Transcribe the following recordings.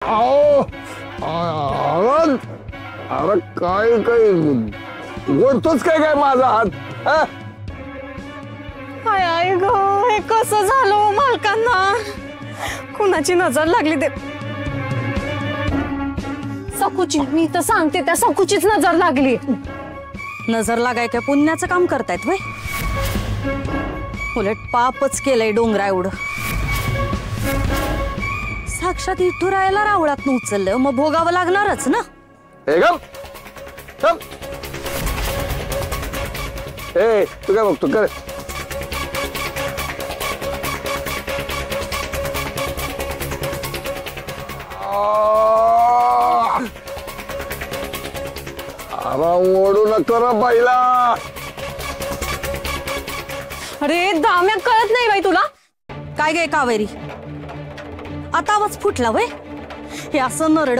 आओ अरे काय काय ओढतोच काय काय माझा हात? आय आय ग, हे कसं झालं मालकांना? कुणाची नजर लागली ते सकूची? मी तर सांगते त्या सकूचीच नजर लागली. नजर लागाय काय पुण्याचं काम करतायत वय? उलट पापच केलंय डोंगरा एवढं. साक्षात इठुरायाला रावळात उचललं मग भोगावं लागणारच ना. ए तू काय बघतो कर? ओढू नका बाईला. अरे दाम्या, कळत नाही बाई तुला? काय गे कावेरी, आता आवाज फुटला वय? हे असं नरड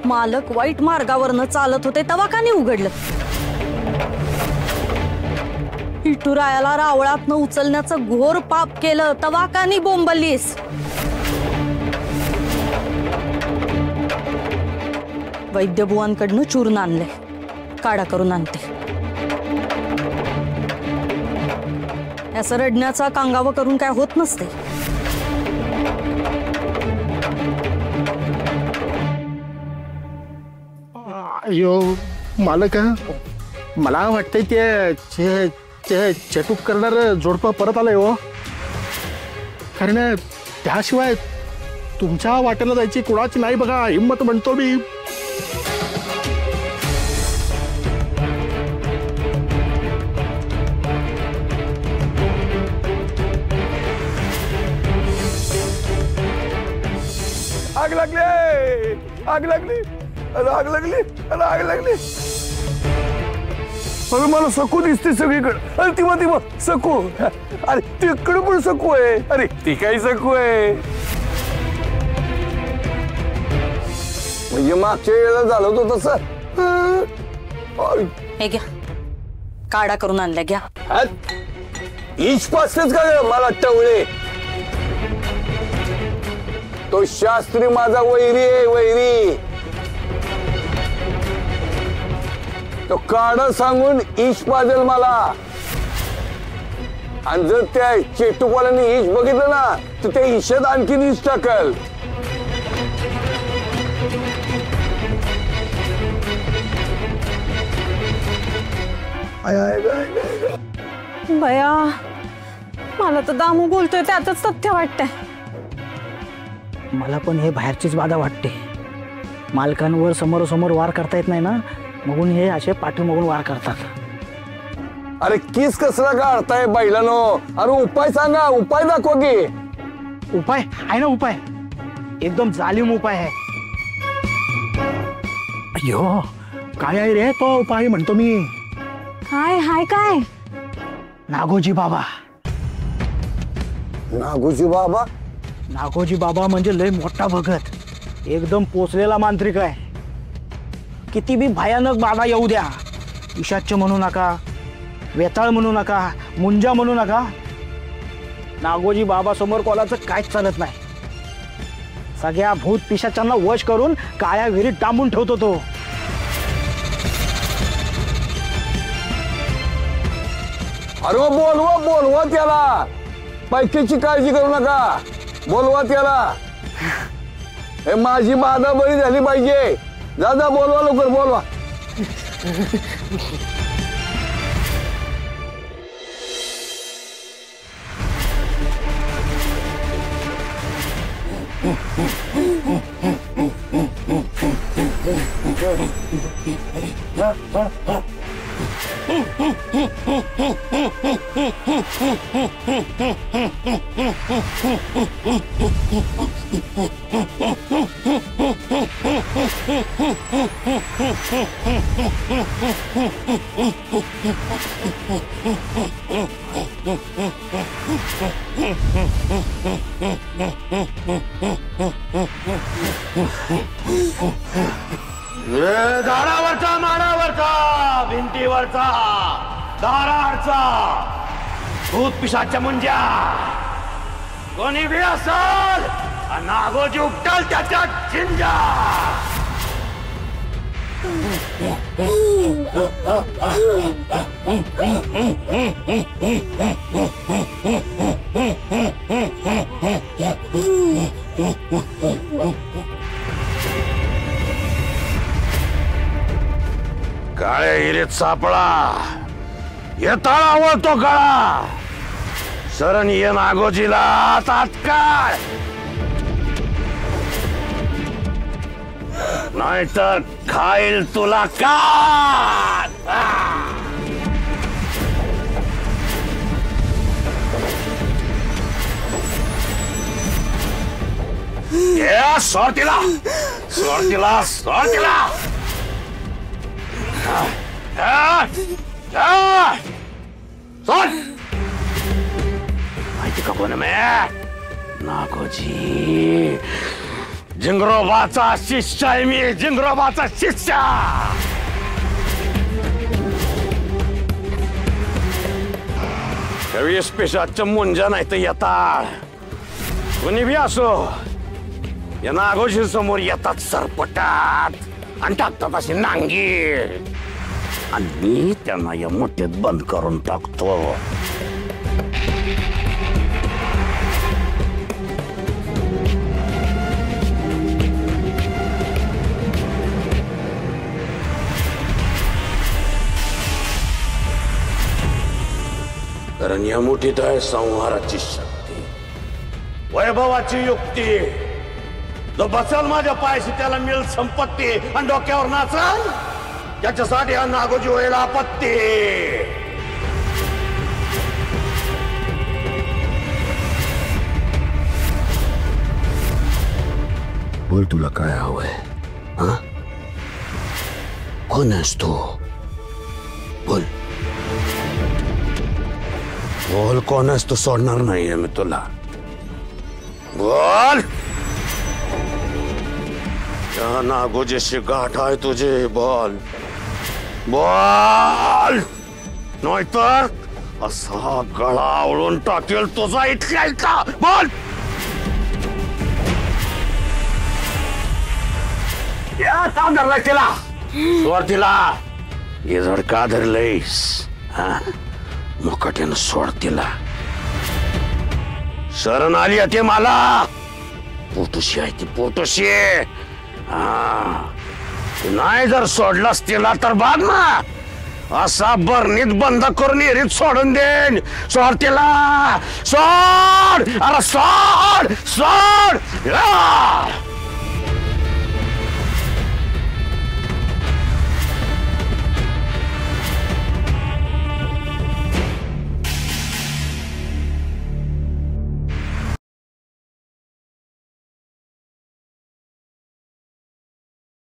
मालक वाईट मार्गावरनं चालत होते तवा का नाही उघडलं? इठुरायाला रावळातनं उचलण्याचं घोर पाप केलं तवा का नाही बोंबलीस? वैद्यबुवांकडनं चूर्ण आणले, काढा करून आणते. असं रडण्याचा कांगावा करून काय होत नसते. अयो मालक, मला वाटतंय ते चेटूक करणार जोडपं परत आलंय हो. कारण त्याशिवाय तुमच्या वाटेला जायची कुणाची नाही बघा हिम्मत, म्हणतो मी. आग लागली, आग लागली, आग लागली, आग लागली. अरे मला सकू दिसते सगळीकडे. अरे ती सकू. अरे तिकडे पण सकू आहे. अरे ती काही सकू आहे म्हणजे मागच्या वेळेला झालं होतं तसं. हे घ्या, काढा करून आणल्या, घ्या. इच पासच का ग मला टवळे? तो शास्त्री माझा वैरी आहे, वैरी. तो काढा सांगून ईश पाजेल मला. आणि जर त्या चेटूकवाल्यांनी ईश बघितलं ना तर त्या ईशात आणखीन ईश टाकल. बया, मला तर दामू बोलतोय त्यातच तथ्य वाटतंय. मला पण हे बाहेरचीच बाधा वाटते. मालकांवर समोरासमोर वार करता येत नाही ना, म्हणून हे असे पाठीमागून वार करतात. अरे किस कसला काढताय बैलानो? अरे उपाय सांगा, उपाय दाखवा की. उपाय आहे ना, उपाय एकदम जालिम उपाय आहे. अयो काय आहे रे तो उपाय? म्हणतो मी. काय हाय? काय? नागोजी बाबा. नागोजी बाबा? नागोजी बाबा म्हणजे लय मोठा भगत, एकदम पोचलेला मांत्रिक आहे. किती बी भयानक बाधा येऊ द्या, पिशाच्च म्हणू नका, वेताळ म्हणू नका, मुंजा म्हणू नका, नागोजी बाबा समोर कोणाचं काहीच चालत नाही. सगळ्या भूत पिशाच्चांना वश करून काळ्या विहिरीत डांबून ठेवतो तो. अरे बोलवा, बोलवा त्याला. पैकीची काळजी करू नका, बोलवा त्याला. हे माझी बाधा बरी झाली पाहिजे. जा जा, बोलवा लवकर, बोलवा. दारावरचा, माडावरचा, भिंतीवरचा, दारावरचा भूत पिशाच्या मुंज्या कोणी बी असाल नागोजी उपटल त्याच्या झिंजा. काळ्या हिरीत सापळा येताळावर तो काळा शरण ये नागोजीला तात्काळ, नाहीतर खाईल तुला काल. सोड तिला, सोड तिला, सोड तिला. सोड. माहिती का कोण मी? नागोजी, जिंगरोबाचा शिष्य आहे मी, जिंगरोबाचा शिष्य. 20 पेशाच्या मुंजा नाही तर येतात, कोणी बी असो या नागोजी समोर येतात सरपटात आणि टाकतात अशी नांगी, आणि मी त्यांना या मोठ्यात बंद करून टाकतो. कारण या मुठीत आहे संहाराची शक्ती, वैभवाची युक्ती. जो बसेल माझ्या पायाशी त्याला मिळेल संपत्ती, आणि डोक्यावर नाचल त्याच्यासाठी हा नागोजी होईल आपत्ती. बोल तुला काय हवंय? हा, कोण आहेस तू? बोल बोल, कोण आहेस तू? सोडणार नाहीये मी तुला. बोल. त्या नागोजीशी गाठ आहे तुझी. बोल बोल, नाहीतर असा गळा आवळून टाकेल तुझा इथल्या इथं. बोल. या धरलाय तिला, सोड तिला. हे जड का धरलंयस? हा, मुकाट्यानं सोड तिला. शरण आली ते मला, पोटोशी आहे ती, पोटोशी. नाही जर सोडलास तिला तर बघ ना, असा बरणीत बंद करून एरीत सोडून देन. सोड तिला, सोड. अरे सोड, सोड.